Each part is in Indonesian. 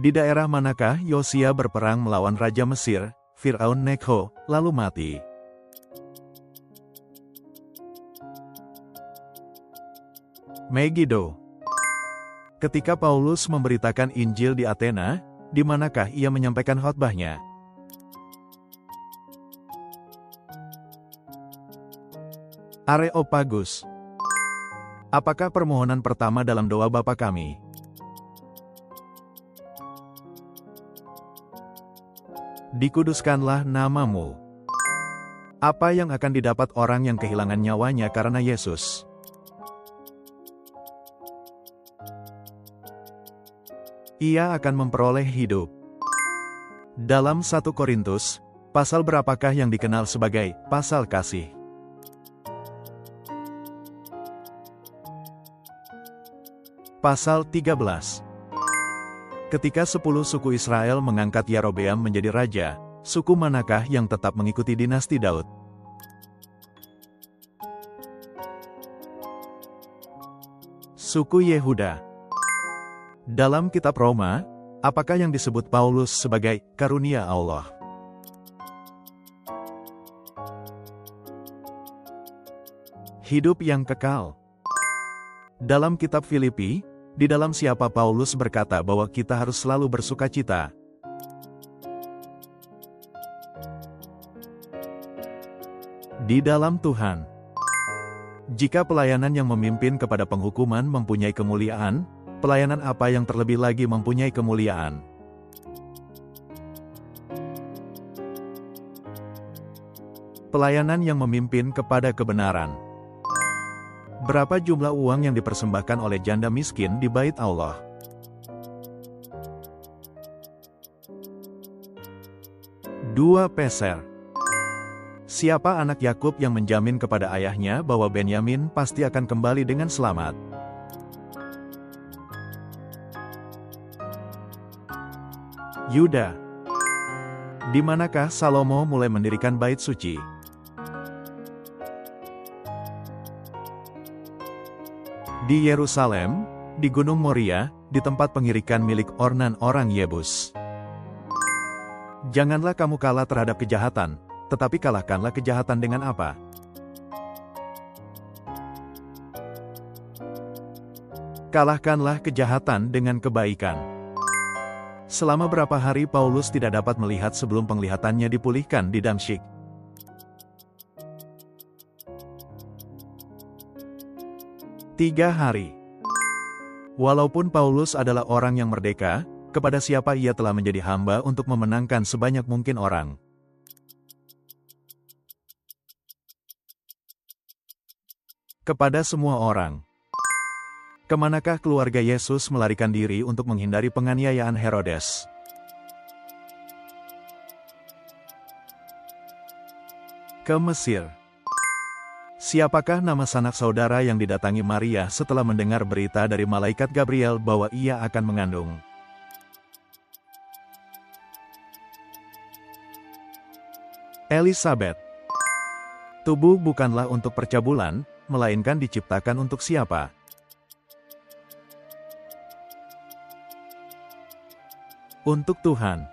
Di daerah manakah Yosia berperang melawan Raja Mesir, Fir'aun Nekho, lalu mati? Megiddo. Ketika Paulus memberitakan Injil di Athena, di manakah ia menyampaikan khotbahnya? Areopagus. Apakah permohonan pertama dalam doa Bapa kami? Dikuduskanlah namamu. Apa yang akan didapat orang yang kehilangan nyawanya karena Yesus? Ia akan memperoleh hidup. Dalam 1 Korintus, pasal berapakah yang dikenal sebagai pasal kasih? Pasal 13. Ketika 10 suku Israel mengangkat Yerobeam menjadi raja, suku manakah yang tetap mengikuti dinasti Daud? Suku Yehuda. Dalam kitab Roma, apakah yang disebut Paulus sebagai karunia Allah? Hidup yang kekal. Dalam kitab Filipi, di dalam siapa Paulus berkata bahwa kita harus selalu bersukacita? Di dalam Tuhan. Jika pelayanan yang memimpin kepada penghukuman mempunyai kemuliaan, pelayanan apa yang terlebih lagi mempunyai kemuliaan? Pelayanan yang memimpin kepada kebenaran. Berapa jumlah uang yang dipersembahkan oleh janda miskin di bait Allah? Dua peser. Siapa anak Yakub yang menjamin kepada ayahnya bahwa Benyamin pasti akan kembali dengan selamat? Yuda. Di manakah Salomo mulai mendirikan bait suci? Di Yerusalem, di Gunung Moria, di tempat pengirikan milik Ornan orang Yebus. Janganlah kamu kalah terhadap kejahatan, tetapi kalahkanlah kejahatan dengan apa? Kalahkanlah kejahatan dengan kebaikan. Selama berapa hari Paulus tidak dapat melihat sebelum penglihatannya dipulihkan di Damsyik? 3 hari. Walaupun Paulus adalah orang yang merdeka, kepada siapa ia telah menjadi hamba untuk memenangkan sebanyak mungkin orang? Kepada semua orang. Kemanakah keluarga Yesus melarikan diri untuk menghindari penganiayaan Herodes? Ke Mesir. Siapakah nama sanak saudara yang didatangi Maria setelah mendengar berita dari malaikat Gabriel bahwa ia akan mengandung? Elisabet. Tubuh bukanlah untuk percabulan, melainkan diciptakan untuk siapa? Untuk Tuhan.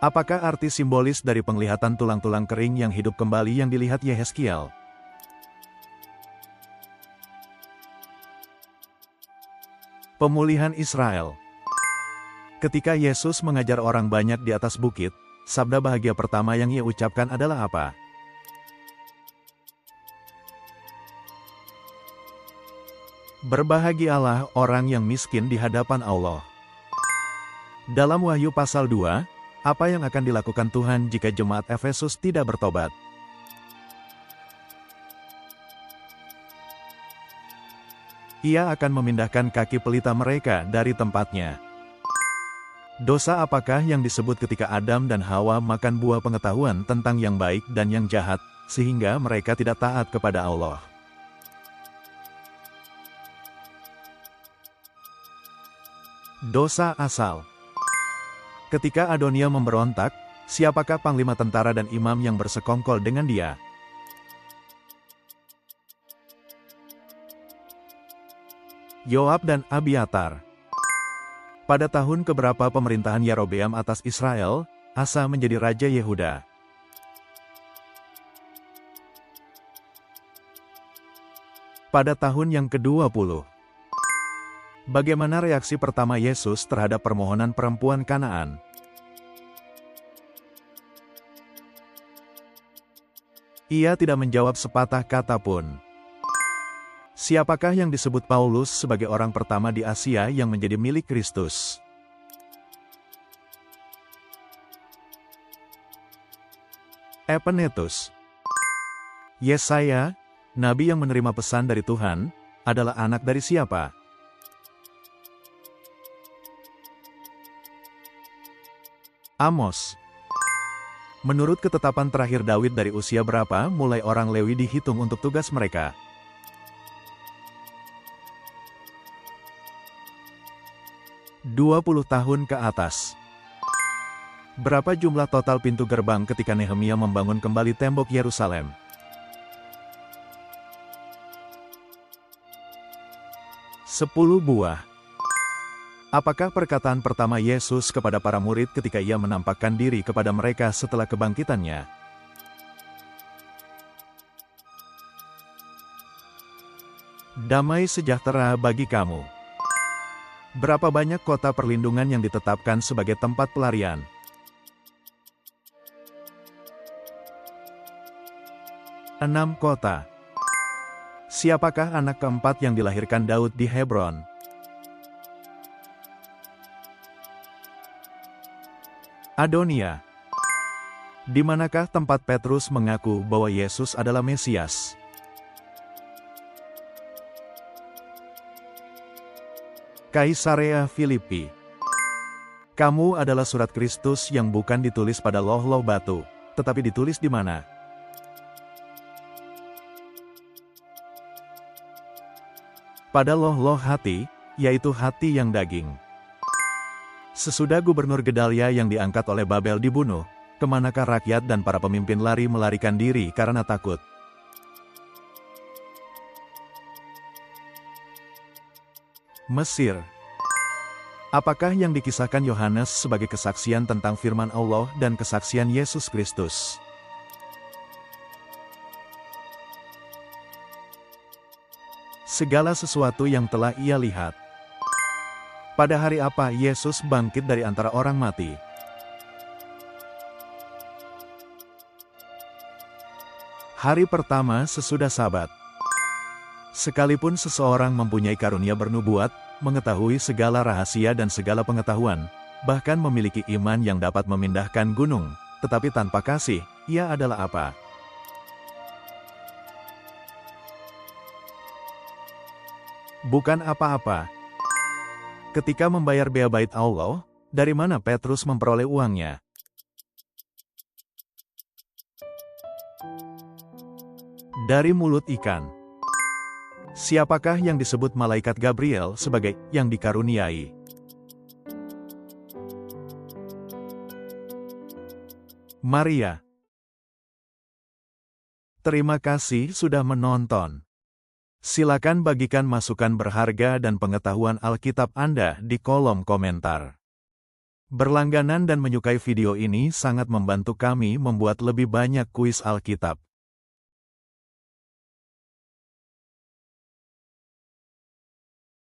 Apakah arti simbolis dari penglihatan tulang-tulang kering yang hidup kembali yang dilihat Yehezkiel? Pemulihan Israel. Ketika Yesus mengajar orang banyak di atas bukit, sabda bahagia pertama yang ia ucapkan adalah apa? Berbahagialah orang yang miskin di hadapan Allah. Dalam Wahyu pasal 2, apa yang akan dilakukan Tuhan jika jemaat Efesus tidak bertobat? Ia akan memindahkan kaki pelita mereka dari tempatnya. Dosa apakah yang disebut ketika Adam dan Hawa makan buah pengetahuan tentang yang baik dan yang jahat, sehingga mereka tidak taat kepada Allah? Dosa asal. Ketika Adonia memberontak, siapakah panglima tentara dan imam yang bersekongkol dengan dia? Yoab dan Abiatar. Pada tahun keberapa pemerintahan Yerobeam atas Israel, Asa menjadi raja Yehuda? Pada tahun yang ke-20. Bagaimana reaksi pertama Yesus terhadap permohonan perempuan Kanaan? Ia tidak menjawab sepatah kata pun. Siapakah yang disebut Paulus sebagai orang pertama di Asia yang menjadi milik Kristus? Epenetus. Yesaya, nabi yang menerima pesan dari Tuhan, adalah anak dari siapa? Amos. Menurut ketetapan terakhir Daud dari usia berapa mulai orang Lewi dihitung untuk tugas mereka? 20 tahun ke atas. Berapa jumlah total pintu gerbang ketika Nehemia membangun kembali tembok Yerusalem? 10 buah. Apakah perkataan pertama Yesus kepada para murid ketika ia menampakkan diri kepada mereka setelah kebangkitannya? Damai sejahtera bagi kamu. Berapa banyak kota perlindungan yang ditetapkan sebagai tempat pelarian? 6 kota. Siapakah anak keempat yang dilahirkan Daud di Hebron? Adonia. Di manakah tempat Petrus mengaku bahwa Yesus adalah Mesias? Kaisarea Filipi. Kamu adalah surat Kristus yang bukan ditulis pada loh-loh batu, tetapi ditulis di mana? Pada loh-loh hati, yaitu hati yang daging. Sesudah Gubernur Gedalia yang diangkat oleh Babel dibunuh, kemanakah rakyat dan para pemimpin lari melarikan diri karena takut? Mesir. Apakah yang dikisahkan Yohanes sebagai kesaksian tentang firman Allah dan kesaksian Yesus Kristus? Segala sesuatu yang telah ia lihat. Pada hari apa Yesus bangkit dari antara orang mati? Hari pertama sesudah Sabat. Sekalipun seseorang mempunyai karunia bernubuat, mengetahui segala rahasia dan segala pengetahuan, bahkan memiliki iman yang dapat memindahkan gunung, tetapi tanpa kasih, ia adalah apa? Bukan apa-apa. Ketika membayar bea bait Allah, dari mana Petrus memperoleh uangnya? Dari mulut ikan. Siapakah yang disebut malaikat Gabriel sebagai yang dikaruniai? Maria. Terima kasih sudah menonton. Silakan bagikan masukan berharga dan pengetahuan Alkitab Anda di kolom komentar. Berlangganan dan menyukai video ini sangat membantu kami membuat lebih banyak kuis Alkitab.